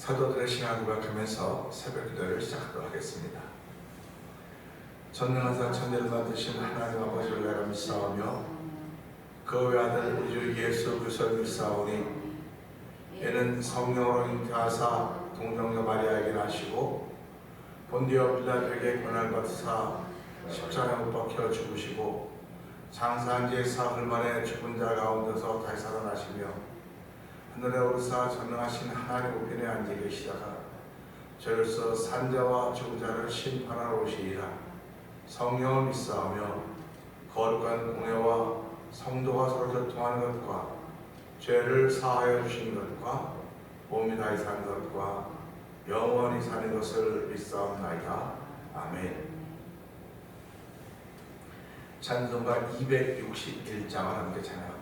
사도들의 신앙을 고백하면서 새벽 기도를 시작하도록 하겠습니다. 전능하사 천지를 만드신 하나님 아버지를 내가 믿사오며 그 외아들 우리 주 예수 그리스도를 믿사오니 이는 성령으로 잉태하사 동정녀 마리아에게 나시고 본디오 빌라도에게 고난을 받으사 십자가에 못 박혀 죽으시고 장사한 지 사흘 만에 죽은 자 가운데서 다시 살아나시며 하늘에 오르사 전능하신 하나님 우편에 앉아 계시다가 저로서 산자와 죽은 자를 심판하러 오시리라. 성령을 믿사오며 거룩한 공회와 성도가 서로 교통하는 것과 죄를 사하여 주시는 것과 몸이 다시 사는 것과 영원히 사는 것을 믿사옵나이다. 아멘. 찬송가 261장을 함께 찬양합니다.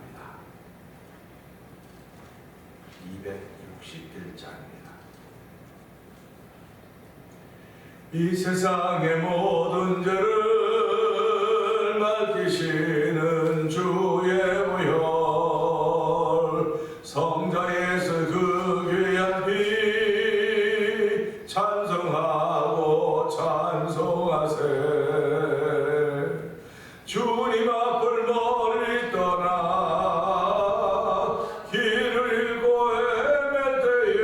261장입니다. 이 세상의 모든 죄를 맡기시는 주의 보혈 성자에서 그 귀한 피 찬송하고 찬송하세. 주님 앞을 멀리 떠나 길을 잃고 헤맬 때에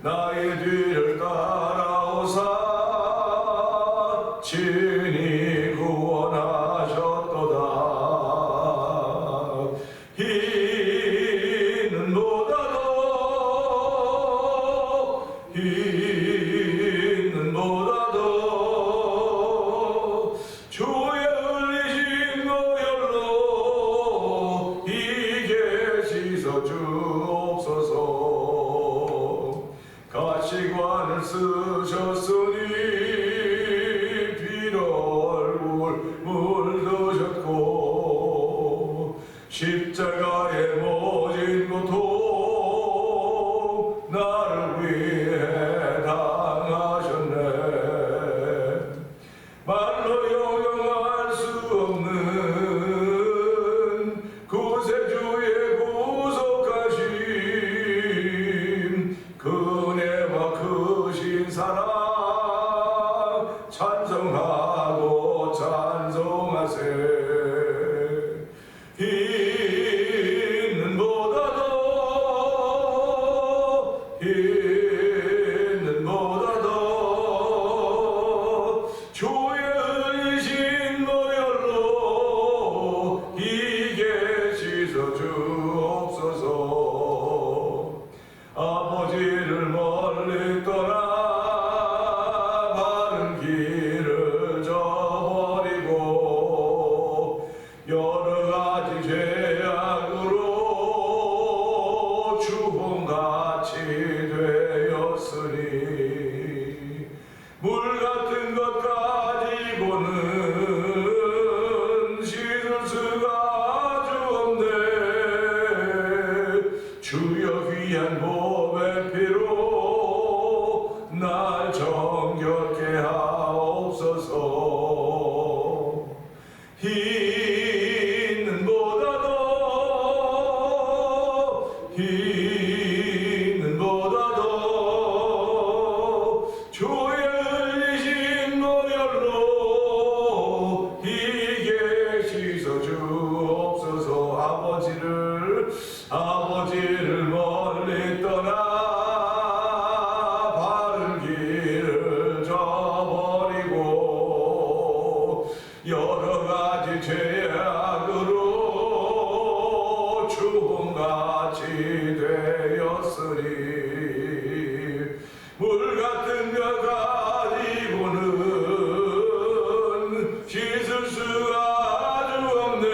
나의 뒤를 따라오사 친히 구원하셨도다. 이는 보다도 주의 흘리신 보혈로 이게 씻어 주옵소서. 가시관을 쓰셨으니 피로 얼굴 물드셨고 십자가에 모진 고통 나를 위해 당하셨네. 말로 용용할 수 없는 구세주의 구속하심 그 은혜와 크신 사랑 찬송하고 찬송하세. 있는 보다도 주의 흘리신 보혈로 이게 씻어 주옵소서. 아버지를 멀리 떠나 바른 길을 저버리고 여러 가지 죄악으로 주홍같이 되었으니 물 같은 것 가지고는 씻을 수가 주 없네. 주여 귀한 몸의 피로 날 정결케 하옵소서. 있는 보다도 주의 흘리신 보혈로 이게 씻어 주옵소서. 아버지를 멀리 떠나 바른 길을 저버리고 여러 가지 죄악으로 주홍같이 되었으니 물 같은 것 가지고는 씻을 수가 주 없네.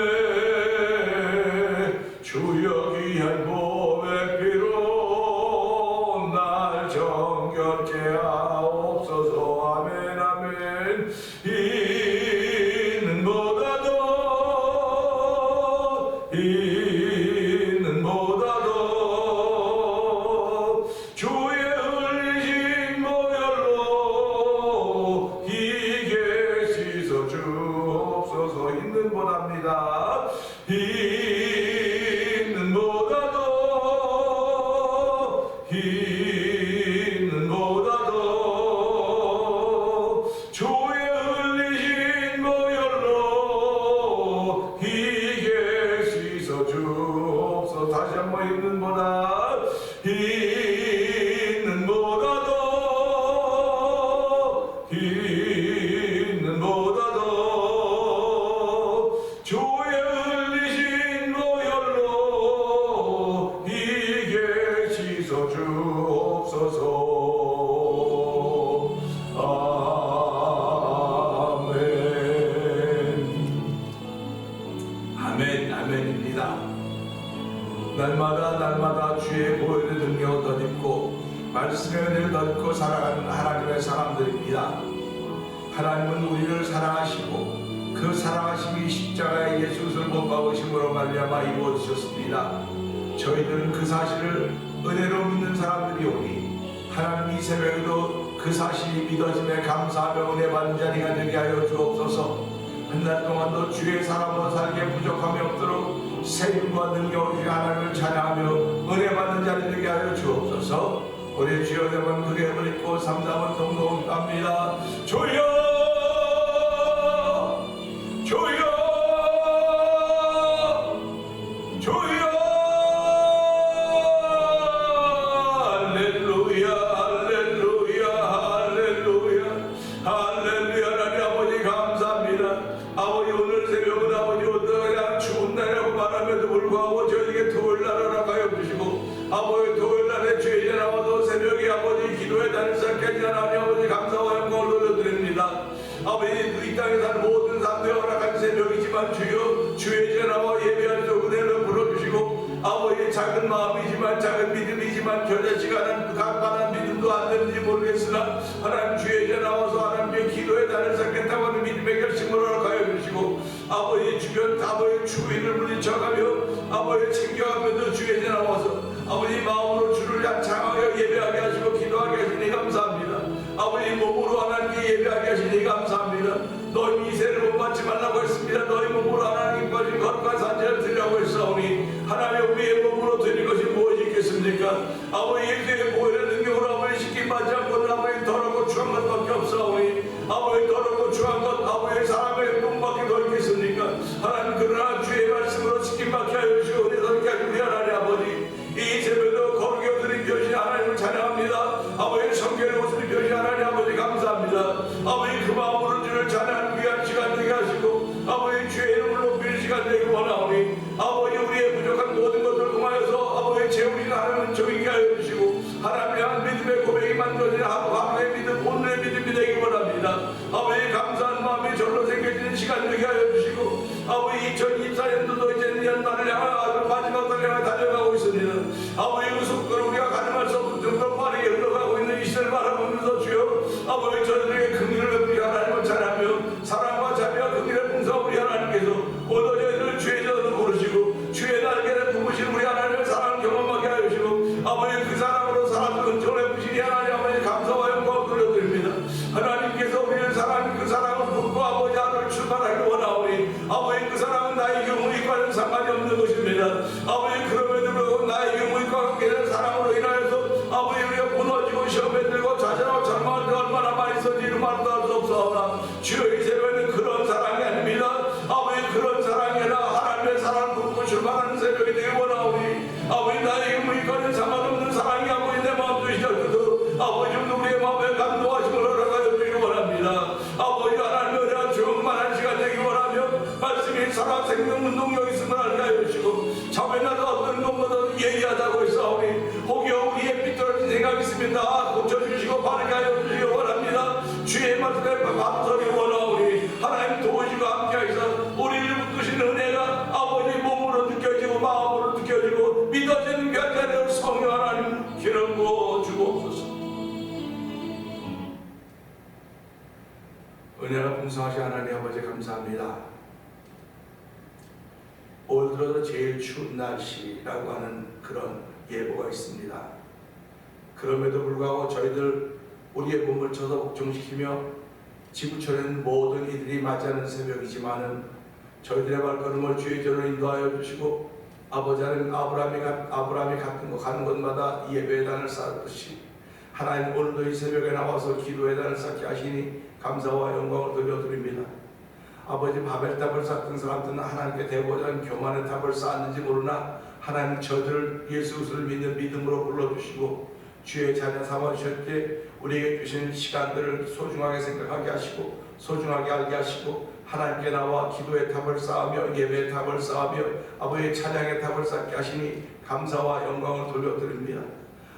주여 귀한 몸의 피로 날 정결케 하옵소서. 아멘 아멘. 있는 보다도 있는보다도 주의 흘리신 보혈로 희게 씻어 주옵소서. 다시 한번 있는보다도 주의 흘리신 보혈로 희게 씻어 주옵소서. 아멘. 아멘입니다. 날마다 주의 보혈의 능력을 덧입고 말씀의 은혜를 덧입고 살아가는 하나님의 사람들입니다. 하나님은 우리를 사랑하시고 그 사랑하심이 십자가에 예수 그리스도를 못 박으심으로 말미암아 이루어지셨습니다. 저희들은 그 사실을 은혜로 믿는 사람들이오니 하나님 이 새벽에도 그 사실이 믿어짐에 감사하며 은혜 받는 자리가 되게 하여 주옵소서. 한 달 동안도 주의 사람으로 살기에 부족함이 없도록 세임과 능력을 주여 하나님을 찬양하며 은혜 받는 자리 되게 하여 주옵소서. 우리 주여 여러분 크게 부르고 삼삼은 동동합니다. 주여 주여 주여 할렐루야 할렐루야 할렐루야 할렐루야. 하나님 아버지 감사합니다. 아버지 오늘 새벽은 아버지 그냥 추운 날이라고 말함에도 불구하고 저에게 토요일날 허락하여 주시고 아버지 토요일날에 주의 나와도 새벽에 아버지 기도에 다닐 수 있게 하시는 하나님 아버지 감사와 영광을 돌려드립니다. 아버지 이 땅에 사는 모든 사람들이 허락한 새벽이지만 주여 주의 전화와 예배할 수 은혜를 불어주시고 아버지 작은 마음이지만 작은 믿음이지만 겨자씨가 하는 간단한 믿음도 안 되는지 모르겠으나 하나님 주의 전화와서 하나님의 기도에 다닐 수 있겠다고 하는 믿음의 결심을 허락하여 주시고 아버지 주변 아버지 주인을 물리쳐가며 아버지 챙겨가면서 주의 전화와서 아버지 마음으로 주를 찬양하여 예배하게 하시고 기도하게 하시니 감사합니다. 아버지 몸으로 하나님께 예배하게 하시니 감사합니다. 너희 미세를 못 받지 말라고 했습니다. 너희 몸으로 하나님 빠진 거룩한 산재를 드리라고 했사오니 하나님의 우리의 몸으로 드릴 것이 무엇이 있겠습니까? 아버지 예수의 보혈의 능력으로 아버지 시킴 받지 않고는 아버지 더럽고 추한 것밖에 없사오니 아버지 더럽고 추한 것 아버지 사람의 똥밖에 더 있겠습니까? 하나님 그러나 주의 말씀으로 시킴 받게 하여 주시고 우리 더럽게 하시고 우리 하나님 아버지 이 새벽도 거룩에 드린 표시 하나님을 찬양합니다. 아버지 성결의 모습을 표시 하나님 아버지 감사합니다. 아버지 그 마음으로 주를 찬양하는 귀한 시간 되게 하시고 아버지 주의 이름을 높이는 시간 되기 원하오니 아버지 우리의 부족한 모든 것을 통하여서 아버지 재우리는 하나님은 정의게 하여 주시고 하나님의 한 믿음의 고백이 만들어지는 하루의 믿음 오늘의 믿음이 되기 원합니다. 아버지 감사한 마음이 절로 생겨지는 시간 되게 하여 주시고 아버지 2024년도도 이제 연말을 향하여 마지막 달을 향해 달려가고 있습니다. 아버지 그 속도를 우리가 가늠할 수 없을 정도로 빠르게 흘러가고 있는 이 시대를 바라보면서 주여 아버지 저들에게 긍휼을 우리 하나님을 찬양하며 사랑과 자비와 긍휼의 풍성한 우리 하나님께서 오늘 저희를 주의 전을 부르시고 주의 날개를 품으신 우리 하나님의 사랑을 경험하게 하여 주시고 아버지 그 사랑으로 사랑을 은총을 부시니 하나님 아버지 감사와 영광을 돌려드립니다. 하나님께서 우리를 사랑하는 그 사랑을 품고 아버지 하늘을 출발하기 원하오니 아버지 그 사랑은 나의 경우익과는 상관이 없는 것입니다. 아버지 그럼에도 불구하고 나의 경우익과 관계된 사랑으로 인하여서 아버지 우리가 무너지고 시험에 들고 좌절하고 절망할 때 얼마나 많이 있었는지 말도 할 수 없사오나 주여 이 새벽에는 그런 사랑이 아닙니다. 아버지 그런 사랑이 아니라 하나님의 사랑을 품고 출발하는 새벽이 되기 원하오니 아버지 나의 경우익과는 상관없는 사랑이 아버지 내 마음도 시작해도 아버지 우리의 마음에 감동하심을 허락하여 주기 원합니다. 아버지 하나님의 은혜가 충만한 시간 되기 원하며 말씀이 살아 생명 운동력 있음을 알게 하여 주시고 참회나도 어떤 것보다 예리하다고 했사오니 혹여 우리의 삐뚤어진 생각이 있으면 다 고쳐주시고 바르게 하여 주시기 원합니다. 주의 말씀에 감사하기 원하오니 하나님 도우시고 함께하시사 우리를 붙드시는 은혜가 아버지 몸으로 느껴지고 마음으로 느껴지고 믿어지는 견자를 성령 하나님 기름 부어 주옵소서. 은혜가 풍성하신 하나님 아버지 감사합니다. 올 들어서 제일 추운 날씨라고 하는 그런 예보가 있습니다. 그럼에도 불구하고 저희들 우리의 몸을 쳐서 복종시키며 지구촌에 있는 모든 이들이 맞이하는 새벽이지만은 저희들의 발걸음을 주의 전으로 인도하여 주시고 아버지 하나님 아브라함이 가는 곳마다 예배단을 쌓았듯이 하나님 오늘도 이 새벽에 나와서 기도회단을 쌓게 하시니 감사와 영광을 돌려드립니다. 아버지 바벨탑을 쌓던 사람들은 하나님께 대보자 교만의 탑을 쌓았는지 모르나 하나님 저들을 예수 그리스도를 믿는 믿음으로 불러주시고 주의 자녀 삼아주실 때 우리에게 주신 시간들을 소중하게 생각하게 하시고 소중하게 알게 하시고 하나님께 나와 기도의 탑을 쌓으며 예배의 탑을 쌓으며 아버지의 찬양의 탑을 쌓게 하시니 감사와 영광을 돌려드립니다.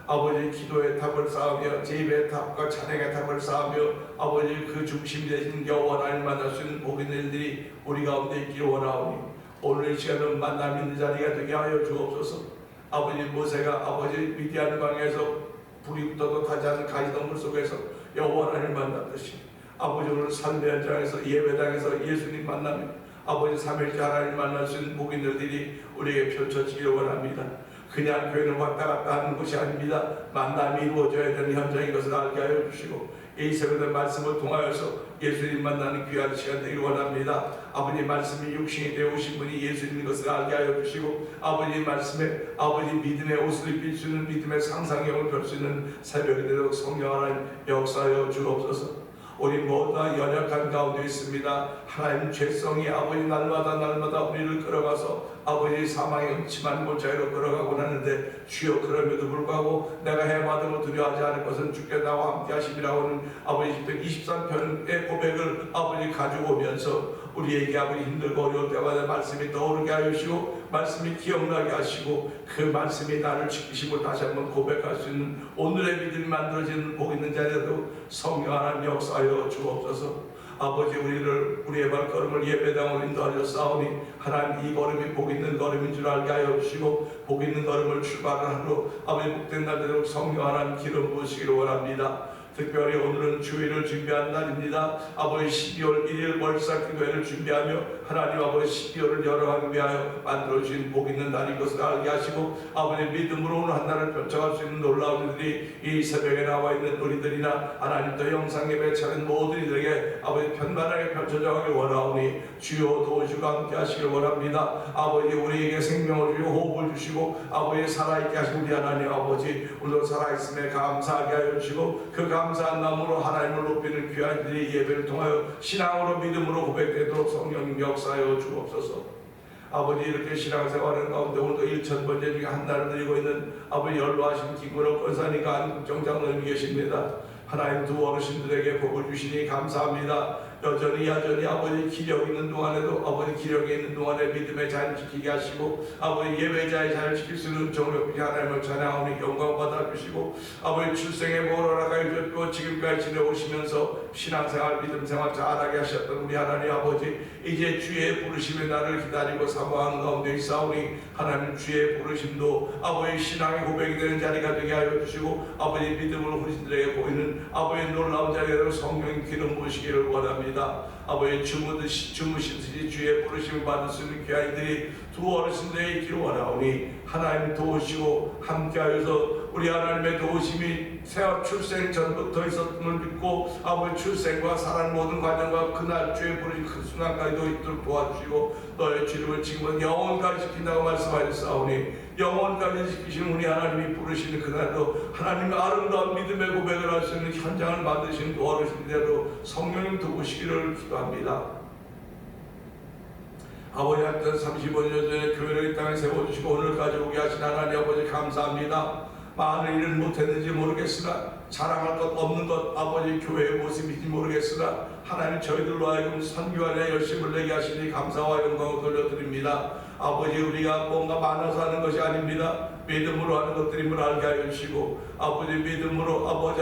아버지 기도의 탑을 쌓으며 예배의 탑과 찬양의 탑을 쌓으며 아버지 그 중심 되신 여호와 하나님 만날 수 있는 복 있는 일들이 우리 가운데 있기를 원하오니 오늘 이 시간은 만남 있는 자리가 되게 하여 주옵소서. 아버지 모세가 아버지 미디안 광야에서 불이 붙어도 타지 않은 가시덤불 속에서 여호와 하나님 만났듯이 아버지 오늘 삶의 현장에서 예배당에서 예수님 만나며 아버지 삼일째 하나님 만날 수 있는 복 있는 일들이 우리에게 펼쳐지기를 원합니다. 그냥 교회는 왔다 갔다 하는 것이 아닙니다. 만남이 이루어져야 되는 현장인 것을 알게 하여 주시고 이 새벽의 말씀을 통하여서 예수님 만나는 귀한 시간 되기를 원합니다. 아버지 말씀이 육신이 되어 오신 분이 예수님인 것을 알게 하여 주시고 아버지 말씀에 아버지 믿음의 옷을 입힐 수 있는 믿음의 상상력을 펼 수 있는 새벽이 되도록 성령 하나님 역사하여 주옵소서. 우리 모두 다 연약한 가운데 있습니다. 하나님 죄성이 아버지 날마다 우리를 끌어가서 아버지 사망의 음침한 골짜기로 끌어가곤 하는데 주여 그럼에도 불구하고 내가 해받음을 두려워하지 않을 것은 주께 나와 함께 하심이라고는 아버지 23편의 고백을 아버지 가지고 오면서 우리에게 아버지 힘들고 어려울 때마다 말씀이 떠오르게 하시고 말씀이 기억나게 하시고 그 말씀이 나를 지키시고 다시 한번 고백할 수 있는 오늘의 믿음이 만들어지는 복 있는 자리에도 성령 하나님 역사하여 주옵소서. 아버지 우리의 발걸음을 예배당으로 인도하여 싸우니 하나님 이 걸음이 복 있는 걸음인 줄 알게 하여 주시고 복 있는 걸음을 출발을 하러 아버지 복된 날대로 성령 하나님 기름 부으시기를 원합니다. 특별히 오늘은 주일을 준비한 날입니다. 아버지 12월 1일 월삭 기도회를 준비하며 하나님 아버지 12월을 열어가기 위하여 만들어주신 복 있는 날인 것을 알게 하시고 아버지 믿음으로 오늘 한 날을 펼쳐갈 수 있는 놀라운 일들이 이 새벽에 나와 있는 우리들이나 하나님 또 영상 예배 차린 모든 이들에게 아버지 편만하게 펼쳐져 가길 원하오니 주여 도우시고 함께 하시길 원합니다. 아버지 우리에게 생명을 주시고 호흡을 주시고 아버지 살아있게 하신 우리 하나님 아버지 오늘도 살아있음에 감사하게 하여 주시고 그 감사한 마음으로 하나님을 높이는 귀한 일이 예배를 통하여 신앙으로 믿음으로 고백되도록 성령님 역사하여 주옵소서. 아버지 이렇게 신앙생활하는 가운데 오늘도 1000번째 중에 한 날을 드리고 있는 아버지 연로하신 김근호 권사님과 한국정장로님이 계십니다. 하나님 두 어르신들에게 복을 주시니 감사합니다. 여전히 아버지 기력 있는 동안에도 아버지 기력이 있는 동안에 믿음의 자리를 지키게 하시고 아버지 예배자의 자리를 지킬 수 있는 정력이 하나님을 찬양하오니 영광 받아주시고 아버지 출생의 복을 허락하여 주셨고 지금까지 지내오시면서 신앙생활 믿음생활 잘하게 하셨던 우리 하나님 아버지 이제 주의 부르심의 날을 기다리고 사모하는 가운데 있사오니 하나님 주의 부르심도 아버지 신앙의 고백이 되는 자리가 되게 하여 주시고 아버지 믿음으로 우리들에게 보이는 아버지 놀라운 자리로 성령 기름 부으시기를 원합니다. 아버지 주무시듯이 주의 부르심을 받을 수 있는 귀한 이들이 두 어르신들에게 있기를 원하오니 하나님 도우시고 함께하여서 우리 하나님의 도우심이 새와 출생 전부터 있었음을 믿고 아버지 출생과 살아는 모든 과정과 그날 주의 부르심 그 순간까지도 있도록 도와주시고 너의 주님을 지금은 영원까지 지킨다고 말씀하셨사오니 영원까지 지키시는 우리 하나님이 부르시는 그날도 하나님의 아름다운 믿음의 고백을 할 수 있는 현장을 만드시는 그 어르신들로 성령님 도우시기를 기도합니다. 아버지한테 35년 전에 교회를 이 땅에 세워주시고 오늘까지 오게 하신 하나님 아버지 감사합니다. 많은 일은 못했는지 모르겠으나 자랑할 것 없는 것 아버지 교회의 모습인지 모르겠으나 하나님 저희들로 하여금 선교안에 열심을 내게 하시니 감사와 영광을 돌려드립니다. 아버지 우리가 뭔가 많아서 하는 것이 아닙니다. 믿음으로 하는 것들임을 알게 하여 주시고 아버지 믿음으로 아버지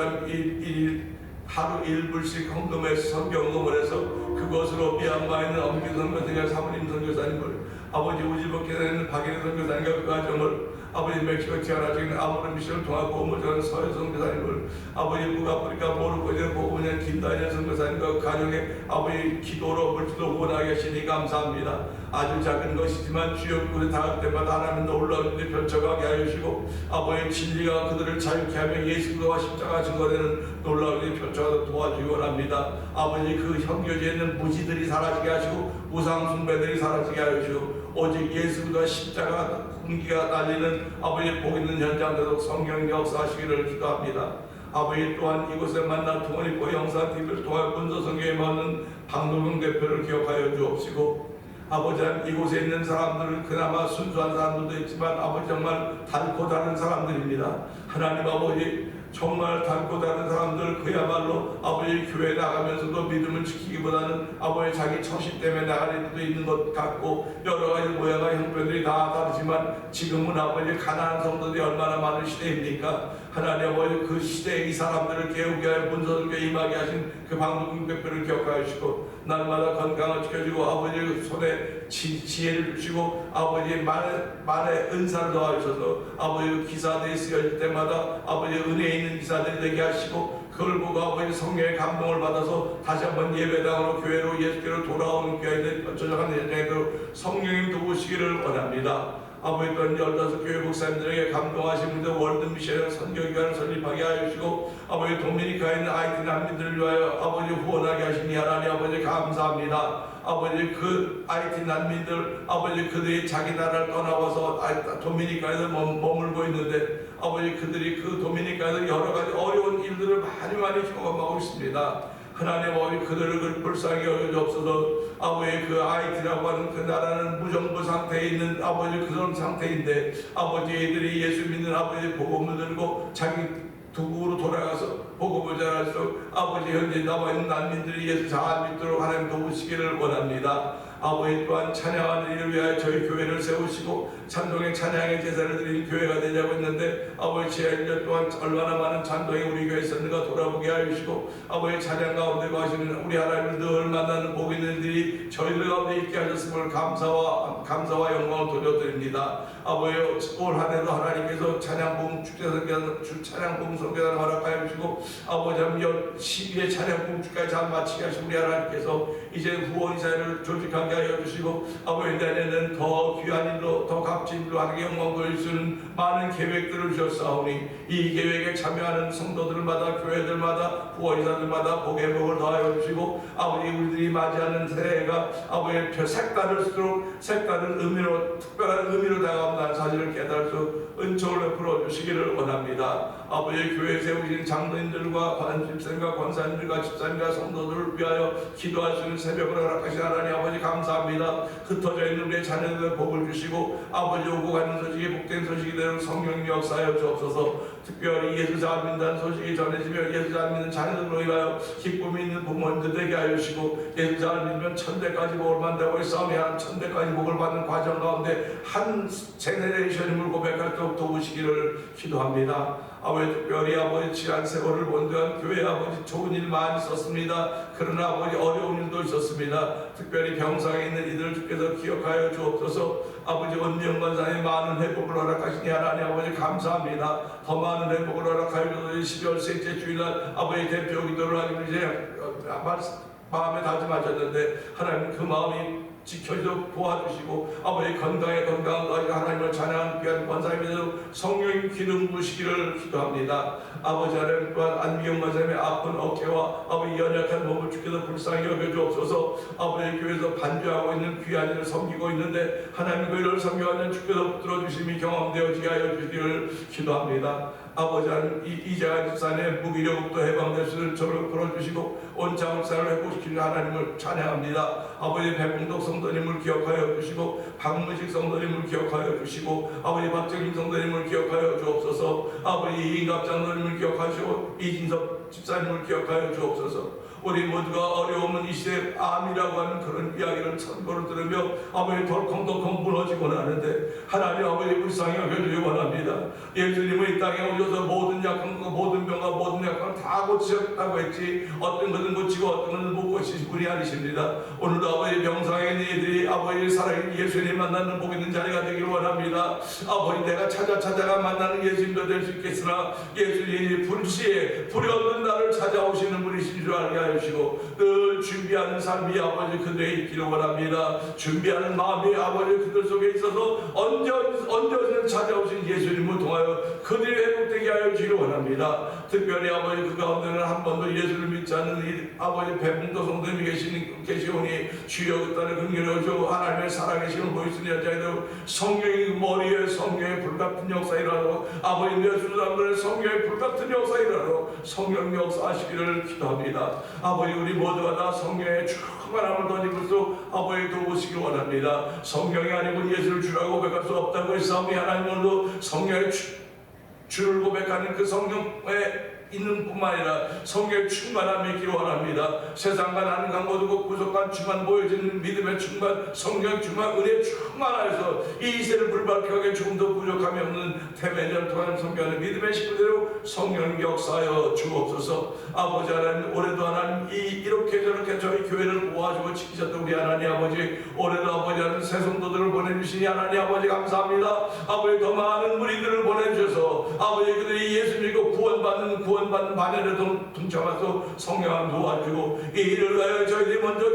하루 1불씩 헌금해서 성경금을 해서 그것으로 미얀마에 있는 엄기 선교사님 사모님 선교사님을 아버지 우지복회에 있는 박인혜 선교사님과 그 가정을 아버지 멕시코 티아라 쪽에 있는 아모르 미션을 통하고 복음을 전하는 서현 선교사님을 아버지 북아프리카 모로코에 복음을 김다니엘 선교사님과 그 가정에 아버지 기도로 물질로 후원하게 하시니 감사합니다. 아주 작은 것이지만 주여 그곳에 닿을 때마다 하나님 놀라운 일을 펼쳐가게 하여 주시고 아버지 진리가 그들을 자유케 하며 예수 그리스도와 십자가 증거되는 놀라운 일을 펼쳐가서 도와주기 원합니다. 아버지 그 현교지에 있는 무지들이 사라지게 하시고 우상 숭배들이 사라지게 하여 주시고 오직 예수가 십자가 군기가 날리는 아버지 복 있는 현장대로 성령 역사하시기를 기도합니다. 아버지 또한 이곳에 만난 통원이고 영상TV를 통한 문서성경에 맞는 박노경 대표를 기억하여 주옵시고, 아버지 이곳에 있는 사람들은 그나마 순수한 사람들도 있지만 아버지 정말 닳고 다른 사람들입니다. 하나님 아버지 정말 닳고 다른 사람들, 그야말로 아버지 교회 나가면서도 믿음을 지키기보다는 아버지 자기 처신 때문에 나가는 일도 있는 것 같고 여러 가지 모양과 형편들이 다 다르지만 지금은 아버지 가난한 성도들이 얼마나 많은 시대입니까? 하나님 아버지 그 시대에 이 사람들을 깨우게 하여 문서들께 임하게 하신 그 방송국 대표를 기억하시고 날마다 건강을 지켜주고 아버지 손에 지혜를 주시고 아버지 말에 은사를 더하셔서 아버지 기사들이 쓰여질 때마다 아버지 은혜 있는 기사들이 되게 하시고 그걸 보고 아버지 성령의 감동을 받아서 다시 한번 예배당으로 교회로 예수께로 돌아오는 교회들 펼쳐져가는 현장에도 성령님 도우시기를 원합니다. 아버지 또한 15교회 목사님들에게 감동하신 분들 월드미션 선교기관을 설립하게 하시고 아버지 도미니카에 있는 아이티 난민들을 위하여 아버지 후원하게 하시니 하나님 아버지 감사합니다. 아버지 그 아이티 난민들 아버지 그들이 자기 나라를 떠나와서 도미니카에서 머물고 있는데 아버지 그들이 그 도미니카에서 여러 가지 어려운 일들을 많이 경험하고 있습니다. 하나님 아버지 그들을 불쌍히 여겨주옵소서. 아버지 그 아이티라고 하는 그 나라는 무정부 상태에 있는 아버지 그런 상태인데 아버지 애들이 예수 믿는 아버지 복음을 들고 자기 두국으로 돌아가서 복음을 전할수록 아버지 현재 남아있는 난민들이 예수 잘 믿도록 하나님 도우시기를 원합니다. 아버지 또한 찬양하는 일을 위하여 저희 교회를 세우시고 찬송의 찬양의 제사를 드리는 교회가 되자고 했는데 아버지 지난 1년 동안 얼마나 많은 찬송이 우리 교회에 있었는가 돌아보게 하시고 아버지 찬양 가운데 거하시는 우리 하나님을 늘 만나는 복 있는 일이 저희들 가운데 있게 하셨음을 감사와 영광을 돌려드립니다. 아버지 올 한 해도 하나님께서 찬양봉 찬양봉 성교단을 허락하여 주시고 아버지 12회 찬양봉 주까지 잘 마치게 하시고 우리 하나님께서 이제 후원사를 조직하게 하여 주시고 아버지 내년에는 더 귀한 일로 더 값진 일로 하나님께 영광 돌리시는 많은 계획들을 주셨사오니 이 계획에 참여하는 성도들마다 교회들마다 후원사들마다 복의 복을 더하여 주시고 아버지 우리들이 맞이하는 새해가 아버지 색다른 의미로 특별한 의미로 다가온다는 사실을 깨달을 수 은총을 베풀어 주시기를 원합니다. 아버지 교회 세우신 장로님들과 관집사님과 권사님들과 집사님과 성도들을 위하여 기도할 수 있는 새벽을 허락하신 하나님 아버지 감사합니다. 흩어져 있는 우리의 자녀들의 복을 주시고 아버지 오고 가는 소식이 복된 소식이 되는 성령 역사하여 주옵소서. 특별히 예수 잘 믿는 소식이 전해지며 예수 잘 믿는 자녀들로 인하여 기쁨이 있는 부모님들 되게 하여 주시고 예수 잘 믿으면 천대까지 복을 받는다고 싸움이 한 천대까지 복을 받는 과정 가운데 한 제네레이션임을 고백할 수 없도록 도우시기를 기도합니다. 아버지 특별히 아버지 지난 세월을 본드한 교회 아버지 좋은 일 많이 있었습니다. 그러나 아버지 어려운 일도 있었습니다. 특별히 병상에 있는 이들을 주께서 기억하여 주옵소서. 아버지 원명 권사님 많은 회복을 허락하시니 하나님 아버지 감사합니다. 더 많은 회복을 허락하여 주셔서 12월 셋째 주일날 아버지 대표 기도를 하기로 이제 마음에 다짐하셨는데 하나님 그 마음이 지켜주고 도와주시고 아버지 건강에 건강을 더하시고 하나님을 찬양하는 귀한 권사님이 되도록 성령님 기름 부으시기를 기도합니다. 아버지 하나님 또한 안미경 권사님의 아픈 어깨와 아버지 연약한 몸을 주께서 불쌍히 여겨주옵소서. 아버지 교회에서 반주하고 있는 귀한 일을 섬기고 있는데 하나님 그 일을 섬겨하는 주께서 붙들어 주심이 경험되어지게 하여 주시기를 기도합니다. 아버지 하나님 이재환 집사님의 무기력부터 해방될 수 있는 저를 풀어주시고 온 자국사를 회복시키는 하나님을 찬양합니다. 아버지 백봉덕 성도님을 기억하여 주시고 박무식 성도님을 기억하여 주시고 아버지 박정임 성도님을 기억하여 주옵소서. 아버지 이인갑 장로님을 기억하시고 이진섭 집사님을 기억하여 주옵소서. 우리 모두가 어려움은 이 시대에 암이라고 하는 그런 이야기를 선고를 들으며 아버지 덜컹덜컹 무너지곤 하는데 하나님 아버지 불쌍히 여겨주기 원합니다. 예수님은 이 땅에 오셔서 모든 약한 것, 모든 병과 모든 약한 다 고치셨다고 했지 어떤 것은 고치고 어떤 것은 못 고치신 분이 아니십니다. 오늘도 아버지 병상에 있는 이들이 아버지 살아있는 예수님 만나는 복 있는 자리가 되길 원합니다. 아버지 내가 찾아가 만나는 예수님도 될 수 있겠으나 예수님이 불시에 불이 없는 나를 찾아오시는 분이신 줄 알게 하여 하여 주시고 늘 준비하는 삶이 아버지 그들에게 있기를 원합니다. 준비하는 마음이 아버지 그들 속에 있어서 언제든 찾아오신 예수님을 통하여 그들이 회복되게 하여 주시기를 원합니다. 특별히 아버지 그 가운데는 한 번도 예수를 믿지 않는 이 아버지 배분도 성도님이 계시오니 주여 그 딸의 긍휼히 여시고 하나님의 살아계심을 보이시니 여자애도 성령의 머리에 성령의 불같은 역사 일하고 아버지 예수 사람들의 성령의 불같은 역사 일하고 성령 역사하시기를 기도합니다. 아버지 우리 모두가 다 성령의 충만함을 던지고 수 아버지 도우시길 원합니다. 성령이 아니고 예수를 주라고 고백할 수 없다고 했사오니 하나님으로 성령의 주를 고백하는 그 성령에 있는 뿐만 아니라 성령의 충만함이 있기를 원합니다. 세상과 나는 강고두고 구속한 충만 보여지는 믿음의 충만 성령 충만 은혜의 충만하여서 이 세를 불밖에 하게 조금도 부족함이 없는 태매전 통한 성경의 믿음의 식구대로 성령 역사하여 주옵소서. 아버지 하나님 올해도 하나님 이렇게 저렇게 저희 교회를 모아주고 지키셨던 우리 하나님 아버지 올해도 아버지 하나님 새 성도들을 보내주시니 하나님 아버지 감사합니다. 아버지 더 많은 무리들을 보내주셔서 아버지 그들이 예수 믿고 구원받는 반열에 동참해서 성령을 도와주고 이 일을 위하여 저희들이 먼저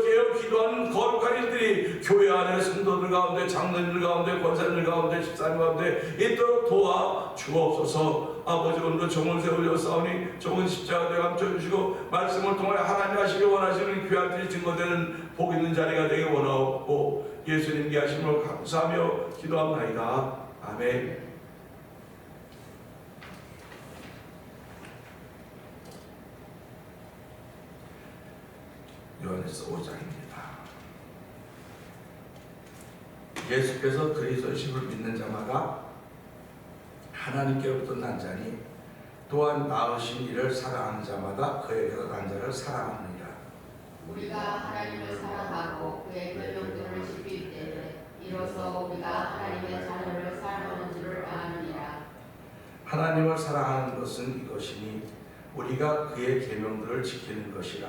기도하는 거룩한 일들이 교회 안에 성도들 가운데 장로님들 가운데 권사님들 가운데 집사님 가운데 있도록 도와 주옵소서. 아버지 오늘도 정을 세우셨사오니 정은 십자가에 감춰주시고 말씀을 통하여 하나님 하시기 원하시는 귀한 증거되는 복 있는 자리가 되기 원하옵고 예수님께 하심을 감사하며 기도합나이다. 아멘. 요한일서 5장입니다. 예수께서 그리스도심을 믿는 자마다 하나님께로부터 난 자니 또한 낳으신 이를 사랑하는 자마다 그에게서 난 자를 사랑하느니라. 우리가 하나님을 사랑하고 그의 계명들을 지킬 때에 이로써 우리가 하나님의 자녀를 사랑하는 줄을 아느니라. 하나님을 사랑하는 것은 이것이니 우리가 그의 계명들을 지키는 것이라.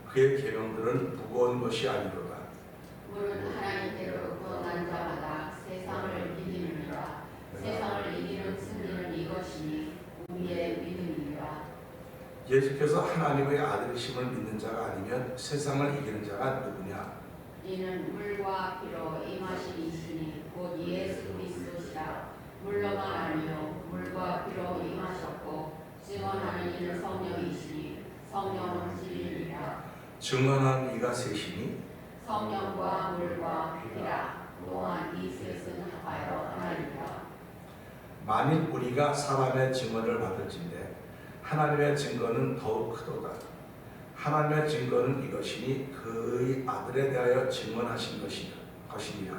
그의 계명들은 무거운 것이 아니로다. 물은 하나님께로부터 난 자마다 세상을 이기느니라. 세상을 이기는 승리는 이것이니 우리의 믿음이니라. 예수께서 하나님의 아들이심을 믿는 자가 아니면 세상을 이기는 자가 누구냐? 이는 물과 피로 임하신 이시니 곧 예수 그리스도시라. 물로만 아니요 물과 피로 임하셨고 증언하는 이는 성령이시니 성령은 진리니라. 증언한 이가 셋이니 성령과 물과 피라. 또한 이 셋은 합하여 하나니라. 만일 우리가 사람의 증언을 받을진대 하나님의 증거는 더욱 크도다. 하나님의 증거는 이것이니 그의 아들에 대하여 증언하신 것이니라.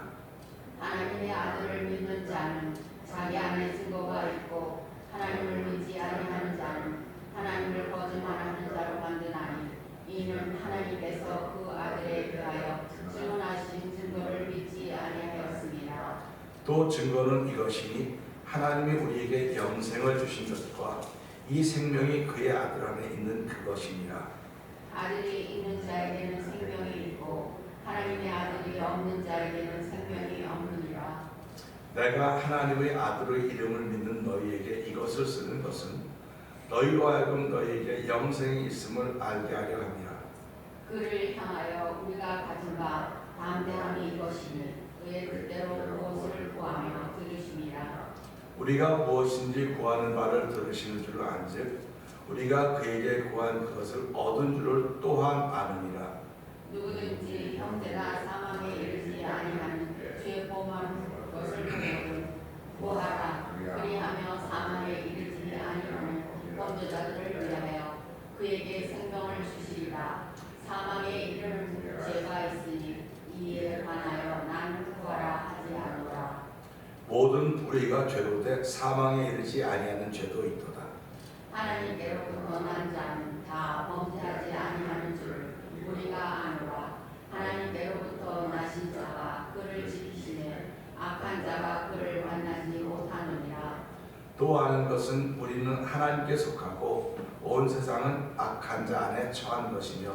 하나님의 아들을 믿는 자는 자기 안에 증거가 있고 하나님을 믿지 아니하는 자는 하나님을 거짓말하는 자로 만드나니 이는 하나님께서 그 아들에 대하여 증언하신 증거를 믿지 아니하였습니다. 또 증거는 이것이니 하나님이 우리에게 영생을 주신 것과 이 생명이 그의 아들 안에 있는 그것이니라. 아들이 있는 자에게는 생명이 있고 하나님의 아들이 없는 자에게는 생명이 없느니라. 내가 하나님의 아들의 이름을 믿는 너희에게 이것을 쓰는 것은 너희로 하여금 너희에게 영생이 있음을 알게 하려 함이라. 그를 향하여 우리가 가진 바 담대함이 이것이니 그의 뜻대로 무엇을 구하며 들으심이라. 우리가 무엇인지 구하는 바를 들으시는 줄을 안즉 우리가 그에게 구한 그것을 얻은 줄을 또한 아느니라. 누구든지 형제가 사망에 이르지 아니하는 죄 범한 것을 보면 구하라. 그리하며 사망에 이르지 아니하는 범죄자들을 위하여 그에게 생명을 주시리라. 사망에 이르는 죄가 있으니 이에 관하여 나는 구하라 하지 않노라. 모든 불의가 죄로 돼 사망에 이르지 아니하는 죄도 있도다. 하나님께로부터 난 자는 다 범죄하지 아니하는 줄 우리가 아노라. 하나님께로부터 나신 자가 그를 지키시되 악한 자가 그를 만나지 못하느니라. 또 아는 것은 우리는 하나님께 속하고 온 세상은 악한 자 안에 처한 것이며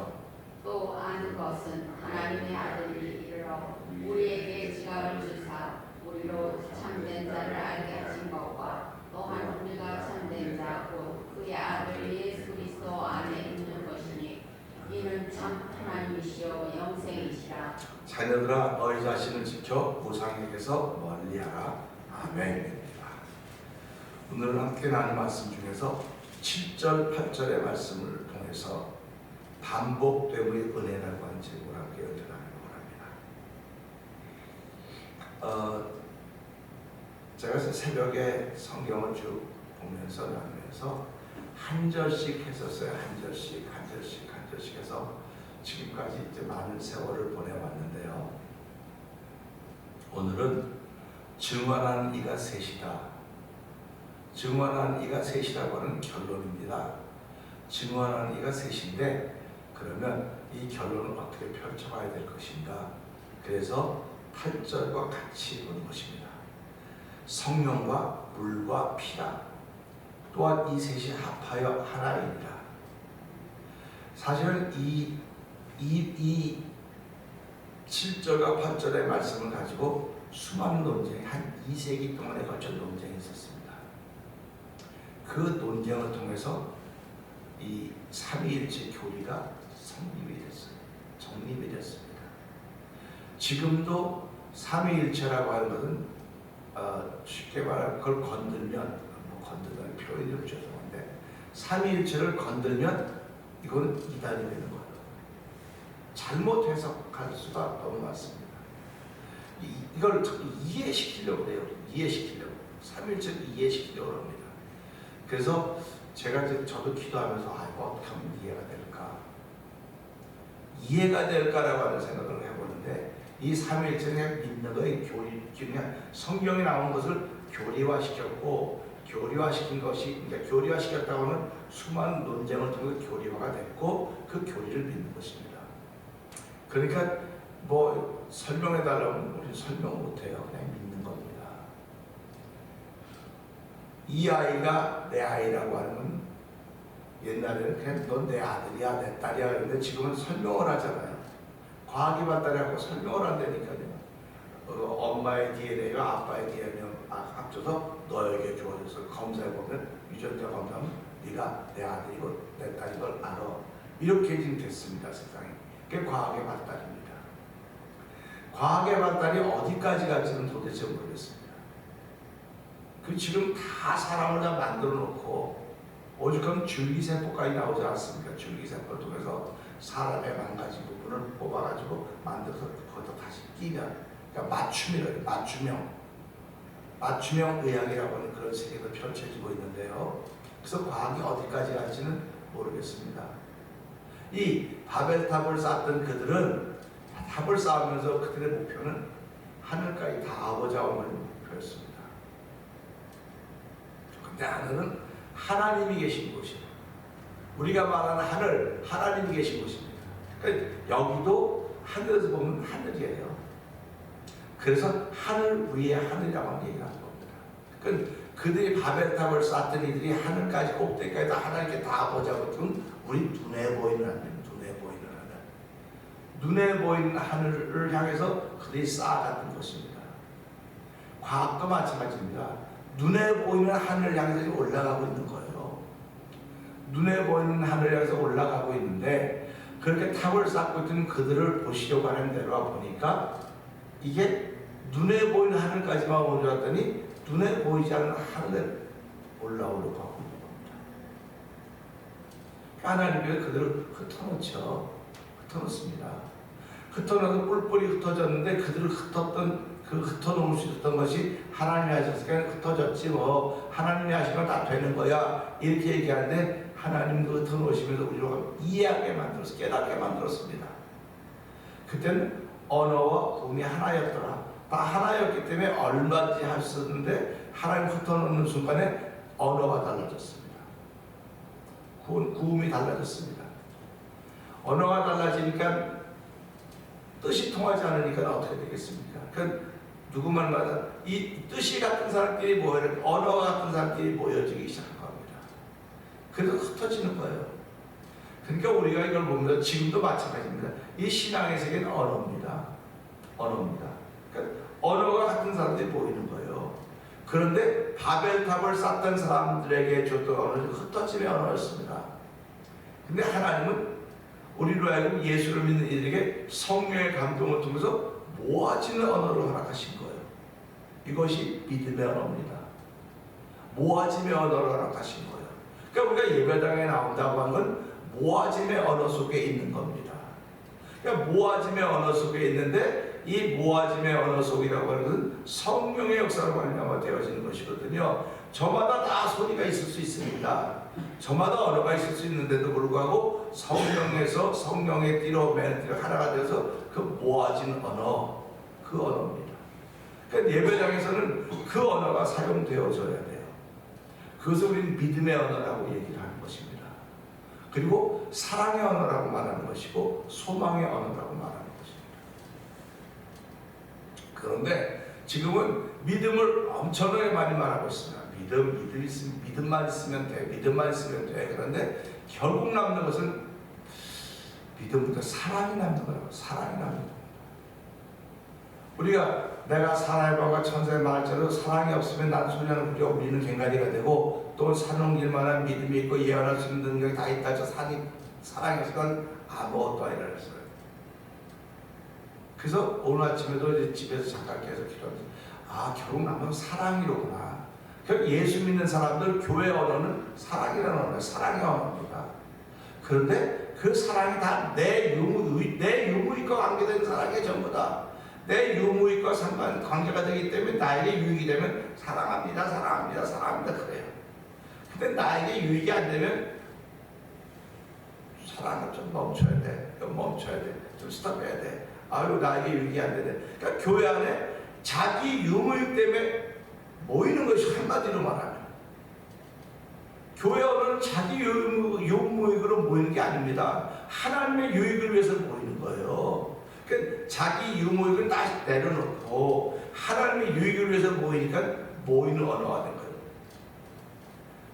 또 아는 것은 하나님의 아들이 이르러 우리에게 지각을 주사 우리로 참된 자를 알게 하신 것과 또한 우리가 참된 자 곧 그의 아들 예수 그리스도 안에 있는 것이니 이는 자녀들아 너희 자신을 지켜 우상에게서 멀리하라. 아멘입니다. 오늘 함께 나눈 말씀 중에서 7절, 8절의 말씀을 통해서 반복됨의 은혜라고 하는 제목을 함께 연결하려고 합니다. 제가 새벽에 성경을 쭉 보면서 나누면서 한 절씩 했었어요. 한 절씩 해서 지금까지 이제 많은 세월을 보내왔는데요. 오늘은 증언하는 이가 셋이다. 증언하는 이가 셋이라고 하는 결론입니다. 증언하는 이가 셋인데 그러면 이 결론을 어떻게 펼쳐가야 될 것인가. 그래서 8절과 같이 본 것입니다. 성령과 물과 피라. 또한 이 셋이 합하여 하나이니라. 사실은 이 7절과 8절의 말씀을 가지고 수많은 논쟁이 한 2세기 동안에 걸쳐 논쟁이 있었습니다. 그 논쟁을 통해서 이 삼위일체 교리가 성립이 됐어요. 정립이 됐습니다. 지금도 삼위일체라고 하는 것은 쉽게 말하면 그걸 건들면 건드는 표현이 좀 죄송한데 삼위일체를 건들면 이건 이단이 되는 거예요. 잘못 해석할 수가 너무 많습니다. 이걸 이해시키려고 해요. 이해시키려고. 삼위일체를 이해시키려고 합니다. 그래서 제가 이제 저도 기도하면서 어떻게 하면 이해가 될까? 이해가 될까라고 하는 생각을 해보는데 이 삼위일체는 그냥 믿는 거에 그냥 성경에 나온 것을 교리화시켰고 교리화시킨 것이 그러니까 교리화시켰다고 하면 수많은 논쟁을 통해 교리화가 됐고 그 교리를 믿는 것입니다. 그러니까 뭐 설명해달라면 우리 설명 못해요. 그냥 믿는 겁니다. 이 아이가 내 아이라고 하는 건 옛날에는 그냥 넌 내 아들이야 내 딸이야 그런데 지금은 설명을 하잖아요. 과학이 맞다라고 설명을 한다니까요. 엄마의 DNA가 아빠의 DNA가 합쳐서 너에게 주어져서 검사해보면 유전자 검사하면 네가 내 아들이고 내 딸인 걸 알아. 이렇게 지금 됐습니다. 세상에. 그게 과학의 발달입니다. 과학의 발달이 어디까지 갈지는 도대체 모르겠습니다. 그 지금 다 사람을 다 만들어 놓고 오죽하면 줄기세포까지 나오지 않습니까? 줄기세포를 통해서 사람의 망가진 부분을 뽑아가지고 만들어서 거기다 다시 끼면 그러니까 맞춤이래요. 맞춤형 의학이라고 하는 그런 세계도 펼쳐지고 있는데요. 그래서 과학이 어디까지 갈지는 모르겠습니다. 이 바벨탑을 쌓던 그들은 탑을 쌓으면서 그들의 목표는 하늘까지 닿아보자 하는 목표였습니다. 근데 하늘은 하나님이 계신 곳이에요. 우리가 말하는 하늘, 하나님이 계신 곳입니다. 그러니까 여기도 하늘에서 보면 하늘이에요. 그래서 하늘 위에 하늘이라고 얘기하는 겁니다. 그러니까 그들이 바벨탑을 쌓던 이들이 하늘까지 꼭대기까지 다 하나님께 다 보자고 했던 우리 눈에 보이는 하늘, 눈에 보이는 하늘을 향해서 그들이 쌓아갔던 것입니다. 과학도 마찬가지입니다. 눈에 보이는 하늘을 향해서 올라가고 있는 거예요. 눈에 보이는 하늘을 향해서 올라가고 있는데 그렇게 탑을 쌓고 있던 그들을 보시려고 하는 데로 보니까 이게 눈에 보이는 하늘까지만 올라갔더니 눈에 보이지 않는 하늘에 올라오려고 하고 있는 겁니다. 하나님께서 그들을 흩어놓습니다. 흩어놓아서 뿔뿔이 흩어졌는데 그들을 흩어놓을 수 있었던 것이 하나님이 하셨으니까 흩어졌지 뭐 하나님이 하시면 다 되는 거야 이렇게 얘기하는데 하나님도 흩어놓으시면서 우리를 이해하게 만들어서 깨닫게 만들었습니다. 그때는 언어와 구음이 하나였더라. 다 하나였기 때문에 얼마든지 할 수 있었는데 하나님 흩어놓는 순간에 언어가 달라졌습니다. 구음이 달라졌습니다. 언어가 달라지니까 뜻이 통하지 않으니까 어떻게 되겠습니까? 그러니까 누구 말마다 이 뜻이 같은 사람끼리 모여요. 언어가 같은 사람끼리 모여지기 시작한 겁니다. 그래서 흩어지는 거예요. 그러니까 우리가 이걸 보면서 지금도 마찬가지입니다. 이 신앙의 세계는 언어입니다. 그러니까 언어가 같은 사람들이 보이는 거예요. 그런데 바벨탑을 쌓던 사람들에게 줬던 언어는 흩어짐의 언어였습니다. 근데 하나님은 우리로 하여금 예수를 믿는 이들에게 성령의 감동을 통해서 모아지는 언어를 허락하신 거예요. 이것이 믿음의 언어입니다. 모아짐의 언어를 허락하신 거예요. 그러니까 우리가 예배당에 나온다고 하는 건 모아짐의 언어 속에 있는 겁니다. 그러니까 모아짐의 언어 속에 있는데 이 모아짐의 언어 속이라고 하는 것은 성령의 역사로 말미암아 되어지는 것이거든요. 저마다 다 소리가 있을 수 있습니다. 저마다 언어가 있을 수 있는데도 불구하고 성령에서 성령의 띠로 맨 띠로 하나가 되어서 그 모아진 언어, 그 언어입니다. 그러니까 예배당에서는 그 언어가 사용되어져야 돼요. 그것을 우리는 믿음의 언어라고 얘기를 하는 것입니다. 그리고 사랑의 언어라고 말하는 것이고 소망의 언어라고 말하는 것입니다. 그런데 지금은 믿음을 엄청나게 많이 말하고 있습니다. 믿음만 있으면 돼. 믿음만 있으면 돼. 그런데 결국 남는 것은 믿음보다 사랑이 남는 거라고. 사랑이 남는 겁니다. 우리가 내가 사랑해봐가 천사의 말처럼 사랑이 없으면 난소리하는 우리가 우리는 갱가리가 되고 또 산넘길 만한 믿음이 있고 예언할 수 있는 능력이 다 있다. 저 사랑이 없으면 아무것도 아니라 그랬어요. 그래서 오늘 아침에도 이제 집에서 잠깐 계속 기도하면서 결국 남는 사랑이로구나. 예수 믿는 사람들 교회 언어는 사랑이라는 언어예요. 사랑의 언어입니다. 그런데 그 사랑이 다 내 유무익과 관계된 사랑이 전부 다 내 유무익과 상관 관계가 되기 때문에 나에게 유익이 되면 사랑합니다 그래요. 근데 나에게 유익이 안 되면 사랑을 좀 멈춰야 돼. 좀 스톱해야 돼. 나에게 유익이 안 되네. 그러니까 교회 안에 자기 유무익 때문에 모이는 것이 한마디로 말하면 교회 언어는 자기 유무익으로 모이는 게 아닙니다. 하나님의 유익을 위해서 모이는 거예요. 그러니까 자기 유무익을 다시 내려놓고 하나님의 유익을 위해서 모이니까 모이는 언어가 된 거예요.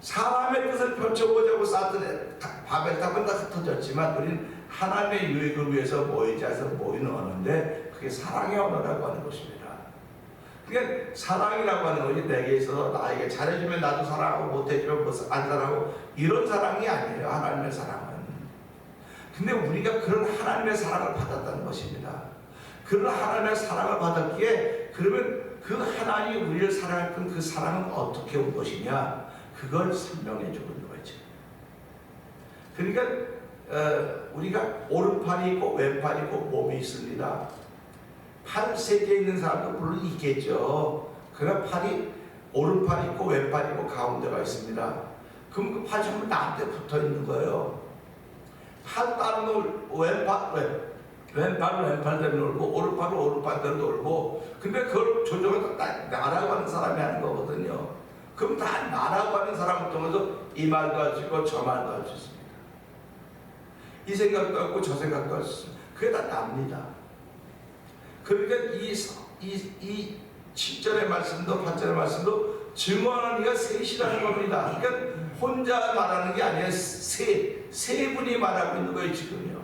사람의 뜻을 펼쳐보자고 쌓던 바벨탑은 다 흩어졌지만 우리는 하나님의 유익을 위해서 모이지 않아서 모이는 언어인데 그게 사랑의 언어라고 하는 것입니다. 그러니까 사랑이라고 하는 것이 내게 있어서 나에게 잘해주면 나도 사랑하고 못해주면 안 사랑하고 이런 사랑이 아니에요. 하나님의 사랑은. 근데 우리가 그런 하나님의 사랑을 받았다는 것입니다. 그런 하나님의 사랑을 받았기에 그러면 그 하나님이 우리를 사랑했던 그 사랑은 어떻게 온 것이냐, 그걸 설명해 주는 거죠. 그러니까 우리가 오른팔이 있고 왼팔이 있고 몸이 있습니다. 팔 세 개 있는 사람도 물론 있겠죠. 그러나 오른팔이 있고 왼팔이 있고 가운데가 있습니다. 그럼 그 팔이 전부 나한테 붙어 있는 거예요. 팔 다른 왼팔은 왼팔대로 놀고 오른팔은 오른팔대로 놀고, 근데 그걸 조정해서 나라고 하는 사람이 하는 거거든요. 그럼 다 나라고 하는 사람을 통해서 이 말도 할 수 있고 저 말도 할 수 있습니다. 이 생각도 하고 저 생각도 할 수 있습니다. 그게 다 납니다. 그러니까 이 7절의 말씀도 8절의 말씀도 증언하는 이가 셋이라는 겁니다. 그러니까 혼자 말하는 게 아니라 세 분이 말하고 있는 거예요. 지금요.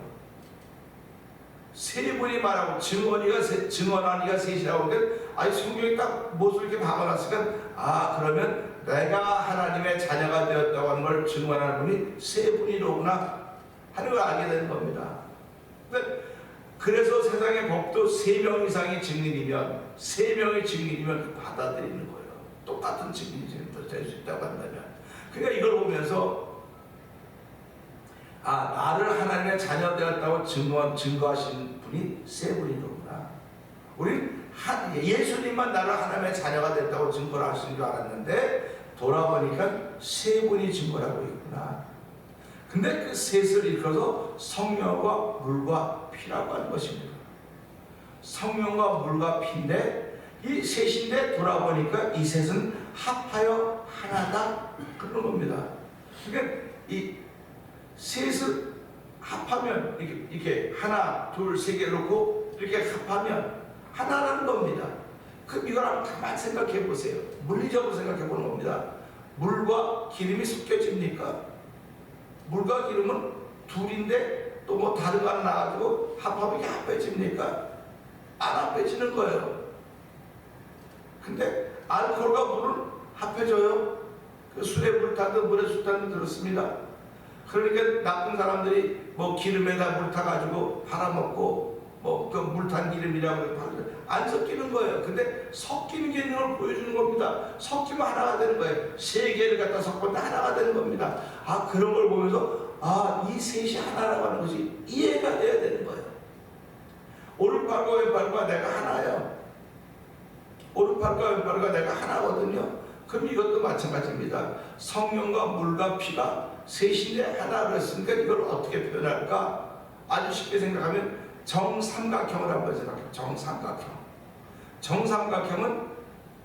세 분이 말하고 증언하는 이가 셋이라고 하니까 성경이 딱 못을 이렇게 박아놨으니까 그러면 내가 하나님의 자녀가 되었다고 하는 걸 증언하는 분이 세 분이로구나 하는 걸 알게 되는 겁니다. 그래서 세상의 법도 3명 이상의 증인이면 3명의 증인이면 받아들이는 거예요. 똑같은 증인이 될 수 있다고 한다면. 그러니까 이걸 보면서 나를 하나님의 자녀 되었다고 증거하신 분이 3분이로구나. 우리 예수님만 나를 하나님의 자녀가 됐다고 증거를 하신 줄 알았는데 돌아보니까 3분이 증거를 하고 있구나. 근데 그 셋을 일컬어서 성령과 물과 피라고 하는 것입니다. 성령과 물과 피인데 이 셋인데 돌아보니까 이 셋은 합하여 하나다 그런 겁니다. 그러니까 이 셋을 합하면 이렇게 하나, 둘, 세 개 놓고 이렇게 합하면 하나라는 겁니다. 그럼 이걸 한번 가만히 생각해 보세요. 물리적으로 생각해 보는 겁니다. 물과 기름이 섞여집니까? 물과 기름은 둘인데 또 뭐 다른 거 하나 나가지고 합하면 합해집니까? 안 합해지는 거예요. 근데 알코올과 물은 합해져요. 그 술에 물 타든 물에 술 타든 그렇습니다. 그러니까 나쁜 사람들이 뭐 기름에다 물 타가지고 팔아먹고 뭐 그 물탄 기름이라고 안 섞이는 거예요. 근데 섞이는 게 있는 걸 보여주는 겁니다. 섞이면 하나가 되는 거예요. 세 개를 갖다 섞었는데 하나가 되는 겁니다. 아, 그런 걸 보면서 이 셋이 하나라고 하는 것이 이해가 돼야 되는 거예요. 오른팔과 왼팔과 내가 하나예요. 오른팔과 왼팔과 내가 하나거든요. 그럼 이것도 마찬가지입니다. 성령과 물과 피가 셋인데 하나로 했으니까 이걸 어떻게 표현할까? 아주 쉽게 생각하면 정삼각형을 한번 생각해요. 정삼각형은